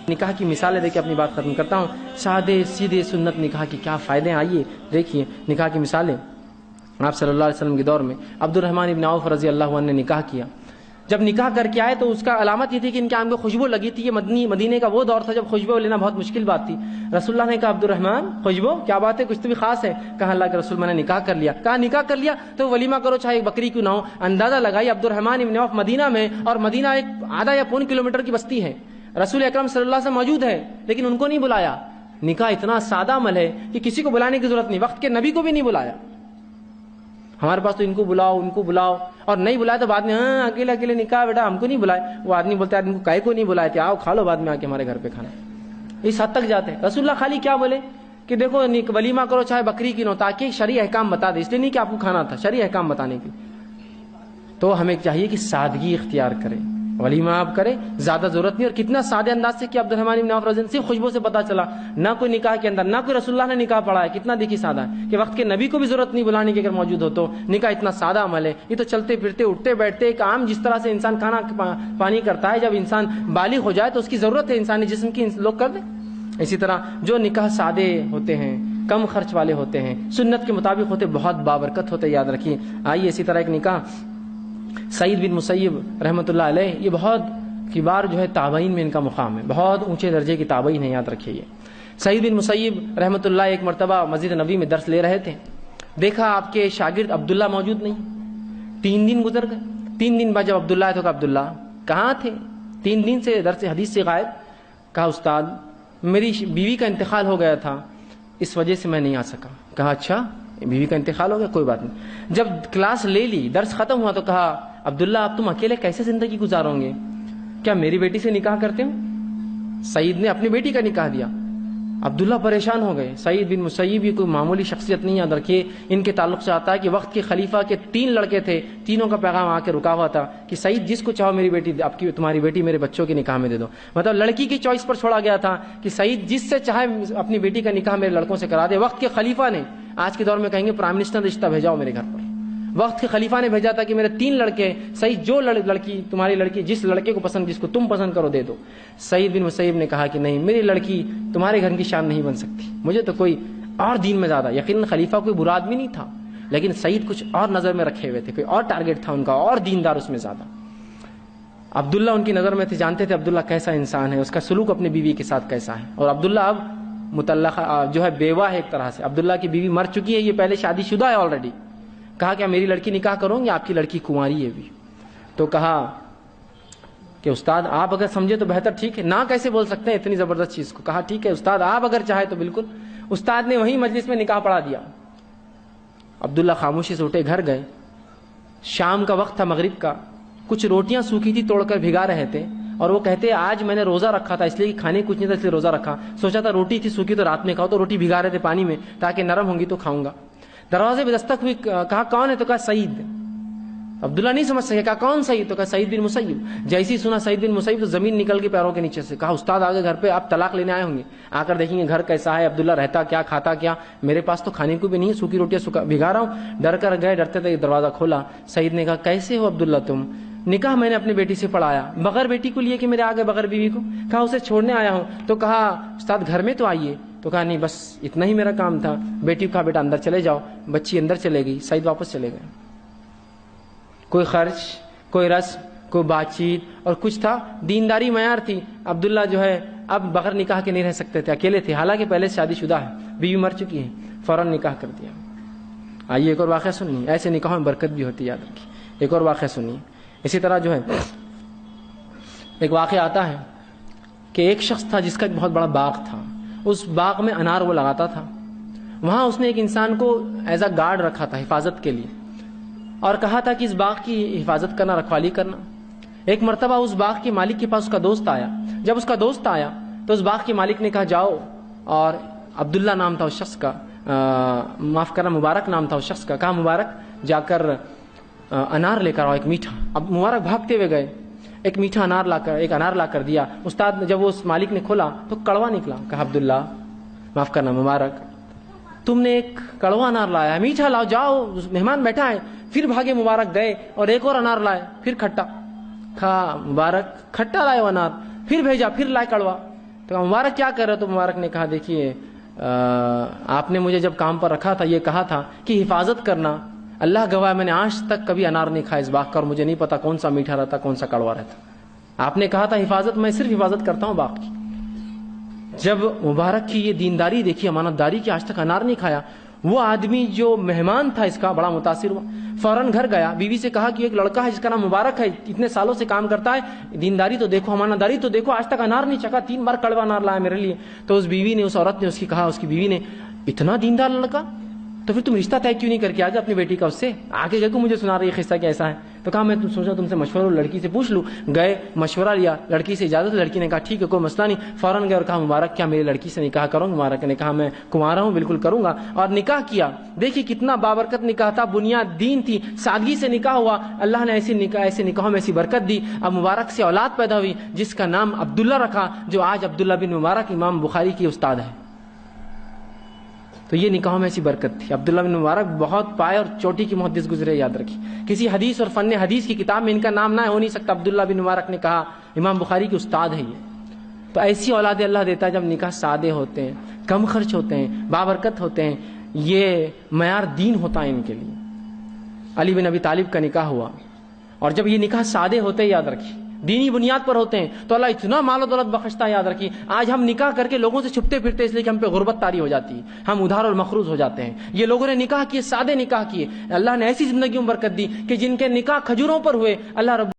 نکاح کی مثالیں دے کے اپنی بات ختم کرتا ہوں. سادے سیدھے سنت نکاح کی کیا فائدے ہیں, آئیے دیکھیے نکاح کی مثالیں. آپ صلی اللہ علیہ وسلم کے دور میں عبد الرحمن ابن عوف رضی اللہ عنہ نے نکاح کیا. جب نکاح کر کے آئے تو اس کا علامت یہ تھی کہ ان کے آنکھ میں خوشبو لگی تھی. یہ مدینے کا وہ دور تھا جب خوشبو لینا بہت مشکل بات تھی. رسول اللہ نے کہا عبد الرحمن خوشبو کیا بات ہے, کچھ تو بھی خاص ہے. کہا اللہ کے رسول میں نے نکاح کر لیا. کہا نکاح کر لیا تو ولیمہ کرو چاہے ایک بکری کیوں نہ ہو. اندازہ لگائی عبد الرحمن ابن عوف مدینہ میں, اور مدینہ ایک آدھا یا پون کلومیٹر کی بستی ہے. رسول اکرم صلی اللہ علیہ وسلم موجود ہے لیکن ان کو نہیں بلایا. نکاح اتنا سادہ عمل ہے کہ کسی کو بلانے کی ضرورت نہیں, وقت کے نبی کو بھی نہیں بلایا. ہمارے پاس تو ان کو بلاؤ اور نہیں بلایا تو بعد میں ہاں اکیلے اکیلے نکاح بیٹا ہم کو نہیں بلائے. وہ آدمی بولتا ہے ان کو کائے کو نہیں بلائے تھے, آؤ کھا لو بعد میں آ کے ہمارے گھر پہ کھانا. اس حد تک جاتے ہیں. رسول اللہ خالی کیا بولے کہ دیکھو ولیمہ کرو چاہے بکری کی نو, تاکہ شرعی احکام بتا دے, اس لیے نہیں کہ آپ کو کھانا تھا, شرعی احکام بتانے کے. تو ہمیں چاہیے کہ سادگی اختیار کریں, ولیمہ آپ کریں, زیادہ ضرورت نہیں. اور کتنا سادے انداز سے کہ عبد الرحمن بن عوف رضی اللہ عنہ صرف خوشبو سے پتہ چلا, نہ کوئی نکاح کے اندر, نہ کوئی رسول اللہ نے نکاح پڑھا ہے. کتنا دیکھی سادہ ہے کہ وقت کے نبی کو بھی ضرورت نہیں بلانے کی اگر موجود ہو تو. نکاح اتنا سادہ عمل ہے. یہ تو چلتے پھرتے اٹھتے بیٹھتے ایک عام جس طرح سے انسان کھانا پانی کرتا ہے, جب انسان بالغ ہو جائے تو اس کی ضرورت ہے انسانی جسم کی, لوگ کر دیں. اسی طرح جو نکاح سادے ہوتے ہیں, کم خرچ والے ہوتے ہیں, سنت کے مطابق ہوتے, بہت بابرکت ہوتے, یاد رکھیے. آئیے اسی طرح ایک نکاح سعید بن مسیب رحمۃ اللہ علیہ, یہ بہت کبار جو ہے تابعین میں ان کا مقام ہے, بہت اونچے درجے کی تابعین ہے, یاد رکھیے. یہ سعید بن مسیب رحمۃ اللہ ایک مرتبہ مسجد نبوی میں درس لے رہے تھے. دیکھا آپ کے شاگرد عبداللہ موجود نہیں. 3 دن گزر گئے. 3 دن بعد جب عبداللہ ہے تو کہا عبداللہ کہاں تھے, 3 دن سے درس حدیث سے غائب. کہا استاد میری بیوی کا انتقال ہو گیا تھا, اس وجہ سے میں نہیں آ سکا. کہا اچھا بیوی کا انتقال ہو گیا, کوئی بات نہیں. جب کلاس لے لی, درس ختم ہوا تو کہا عبداللہ اب تم اکیلے کیسے زندگی گزارو گے, کیا میری بیٹی سے نکاح کرتے ہو؟ سعید نے اپنی بیٹی کا نکاح دیا. عبداللہ پریشان ہو گئے. سعید بن مسیب یہ کوئی معمولی شخصیت نہیں, یاد رکھیے. ان کے تعلق سے آتا ہے کہ وقت کے خلیفہ کے 3 لڑکے تھے, تینوں کا پیغام آ کے رکا ہوا تھا کہ سعید جس کو چاہو میری بیٹی, آپ کی تمہاری بیٹی میرے بچوں کے نکاح میں دے دو. مطلب لڑکی کی چوائس پر چھوڑا گیا تھا کہ سعید جس سے چاہے اپنی بیٹی کا نکاح میرے لڑکوں سے کرا دے. وقت کے خلیفہ نے, آج کے دور میں کہیں گے پرائم منسٹر رشتہ بھیجاؤ میرے گھر پر, وقت کے خلیفہ نے بھیجا تھا کہ میرے 3 لڑکے, سعید جو لڑکی تمہاری لڑکی جس لڑکے کو پسند, جس کو تم پسند کرو دے دو. سعید بن مسیب نے کہا کہ نہیں, میری لڑکی تمہارے گھر کی شان نہیں بن سکتی, مجھے تو کوئی اور دین میں زیادہ. یقیناً خلیفہ کوئی برا آدمی نہیں تھا, لیکن سعید کچھ اور نظر میں رکھے ہوئے تھے, کوئی اور ٹارگٹ تھا ان کا, اور دیندار اس میں زیادہ. عبداللہ ان کی نظر میں تھے, جانتے تھے عبداللہ کیسا انسان ہے, اس کا سلوک اپنی بیوی کے ساتھ کیسا ہے. اور عبداللہ اب مطلقہ جو ہے بیوہ ہے ایک طرح سے. عبداللہ کی بیوی مر چکی ہے, یہ پہلے شادی شدہ ہے آلریڈی. کہا کیا میری لڑکی نکاح کروں گی, آپ کی لڑکی کنواری ہے بھی. تو کہا کہ استاد آپ اگر سمجھے تو بہتر, ٹھیک ہے. نہ کیسے بول سکتے ہیں اتنی زبردست چیز کو. کہا ٹھیک ہے استاد آپ اگر چاہے تو بالکل. استاد نے وہیں مجلس میں نکاح پڑھا دیا. عبداللہ خاموشی سے اٹھے, گھر گئے. شام کا وقت تھا, مغرب کا. کچھ روٹیاں سوکھی تھی, توڑ کر بھگا رہے تھے, اور وہ کہتے آج میں نے روزہ رکھا تھا, اس لیے کہ کھانے کچھ نہیں تھا اس لیے روزہ رکھا. سوچا تھا روٹی تھی سوکھی تو رات میں کھاؤ, تو روٹی بھگا رہے تھے پانی میں تاکہ نرم ہوں گی تو کھاؤں گا. دروازے پہ دستک ہوئی, کہا کون ہے, تو کہا سعید. عبداللہ نہیں سمجھ سکے, کہا کون سعید, تو کہا سعید بن مسیب. جیسے ہی سنا سعید بن مسیب تو زمین نکل کے پیروں کے نیچے سے. کہا استاد آگے گھر پہ آپ طلاق لینے آئے ہوں گے, آ کر دیکھیں گے گھر کیسا ہے, عبداللہ رہتا کیا, کھاتا کیا. میرے پاس تو کھانے کو بھی نہیں, سوکھی روٹیاں بھگا رہا ہوں. ڈر کر گئے, ڈرتے تھے دروازہ کھولا. سعید نے کہا کیسے ہو عبداللہ تم, نکاح میں نے اپنی بیٹی سے پڑھایا, بغیر بیٹی کو لیے کہ میرے آگے بغیر بیوی کو. کہا اسے چھوڑنے آیا ہوں. تو کہا استاد گھر میں تو آئیے. تو کہا نہیں بس اتنا ہی میرا کام تھا. بیٹی کو کہا بیٹا اندر چلے جاؤ. بچی اندر چلے گئی, سعید واپس چلے گئے. کوئی خرچ, کوئی رسم, کوئی بات چیت, اور کچھ تھا دینداری معیار تھی. عبداللہ جو ہے اب بغیر نکاح کے نہیں رہ سکتے تھے, اکیلے تھے, حالانکہ پہلے شادی شدہ ہے, بیوی مر چکی ہے, فوراً نکاح کر دیا. آئیے ایک اور واقعہ سنیے, ایسے نکاحوں میں برکت بھی ہوتی ہے, یاد رکھیے. ایک اور واقعہ سنیے. اسی طرح جو ہے ایک واقعہ آتا ہے کہ ایک شخص تھا جس کا ایک بہت بڑا باغ تھا. اس باغ میں انار وہ لگاتا تھا. وہاں اس نے ایک انسان کو ایز اے گارڈ رکھا تھا, حفاظت کے لیے, اور کہا تھا کہ اس باغ کی حفاظت کرنا, رکھوالی کرنا. ایک مرتبہ اس باغ کے مالک کے پاس اس کا دوست آیا. جب اس کا دوست آیا تو اس باغ کے مالک نے کہا جاؤ, اور عبداللہ نام تھا اس شخص کا, معاف کرنا مبارک نام تھا اس شخص کا. کہا مبارک جا کر انار لے کر آؤ, ایک میٹھا. اب مبارک بھاگتے ہوئے گئے, ایک میٹھا انار لا کر دیا. استاد جب اس مالک نے کھولا تو کڑوا نکلا. کہا عبداللہ معاف کرنا مبارک, تم نے ایک کڑوا انار لایا ہے, میٹھا لاؤ, جاؤ مہمان بیٹھا ہے. پھر بھاگے مبارک گئے اور ایک اور انار لائے, پھر کھٹا. کہا مبارک کھٹا لائے وہ انار, پھر بھیجا, پھر لائے کڑوا. تو کہا مبارک کیا کر رہے ہو؟ تو مبارک نے کہا دیکھیے آپ نے مجھے جب کام پر رکھا تھا یہ کہا تھا کہ حفاظت کرنا، اللہ گواہ میں نے آج تک کبھی انار نہیں کھایا اس باغ کا، اور مجھے نہیں پتا کون سا میٹھا رہتا کون سا کڑوا رہتا۔ آپ نے کہا تھا حفاظت، میں صرف حفاظت کرتا ہوں باغ کی۔ جب مبارک کی یہ دینداری دیکھی، امانت داری کی، آج تک انار نہیں کھایا، وہ آدمی جو مہمان تھا اس کا بڑا متاثر ہوا، فوراً گھر گیا، بیوی سے کہا کہ ایک لڑکا ہے جس کا نام مبارک ہے، اتنے سالوں سے کام کرتا ہے، دینداری تو دیکھو، امانت داری تو دیکھو، آج تک انار نہیں چکھا، 3 بار کڑوا انار لایا میرے لیے۔ تو اس بیوی نے، اس عورت نے اس کی کہا، اس کی بیوی نے، اتنا دیندار لڑکا، تو پھر تم رشتہ طے کیوں نہیں کر کے آ جا اپنی بیٹی کا اس سے؟ آگے گئے کو مجھے سنا رہی ہے قصہ کیسا ہے؟ تو کہا میں سوچا تم سے مشورہ لڑکی سے پوچھ لوں۔ گئے، مشورہ لیا، لڑکی سے اجازت، لڑکی نے کہا ٹھیک ہے کوئی مسئلہ نہیں۔ فوراً گئے اور کہا مبارک کیا میری لڑکی سے نکاح کروں؟ مبارک نے کہا میں کنوارا ہوں، بالکل کروں گا، اور نکاح کیا۔ دیکھیے کتنا بابرکت نکاح تھا، بنیاد دین تھی، سادگی سے نکاح ہوا، اللہ نے ایسے نکاحوں میں ایسی برکت دی۔ اب مبارک سے اولاد پیدا ہوئی جس کا نام عبداللہ رکھا، جو آج عبداللہ بن مبارک امام بخاری کی استاد ہے۔ تو یہ نکاحوں میں ایسی برکت تھی۔ عبداللہ بن مبارک بہت پائے اور چوٹی کی محدث گزرے، یاد رکھی، کسی حدیث اور فن حدیث کی کتاب میں ان کا نام نہ ہو نہیں سکتا۔ عبداللہ بن مبارک نے کہا امام بخاری کے استاد ہے یہ۔ تو ایسی اولاد اللہ دیتا ہے جب نکاح سادے ہوتے ہیں، کم خرچ ہوتے ہیں، بابرکت ہوتے ہیں، یہ معیار دین ہوتا ہے ان کے لیے۔ علی بن ابی طالب کا نکاح ہوا، اور جب یہ نکاح سادے ہوتے ہیں، یاد رکھیے دینی بنیاد پر ہوتے ہیں، تو اللہ اتنا مال و دولت بخشتا ہے۔ یاد رکھیے آج ہم نکاح کر کے لوگوں سے چھپتے پھرتے اس لیے کہ ہم پہ غربت طاری ہو جاتی ہے، ہم ادھار اور مخروض ہو جاتے ہیں۔ یہ لوگوں نے نکاح کیے، سادے نکاح کیے، اللہ نے ایسی زندگیوں میں برکت دی کہ جن کے نکاح کھجوروں پر ہوئے، اللہ رب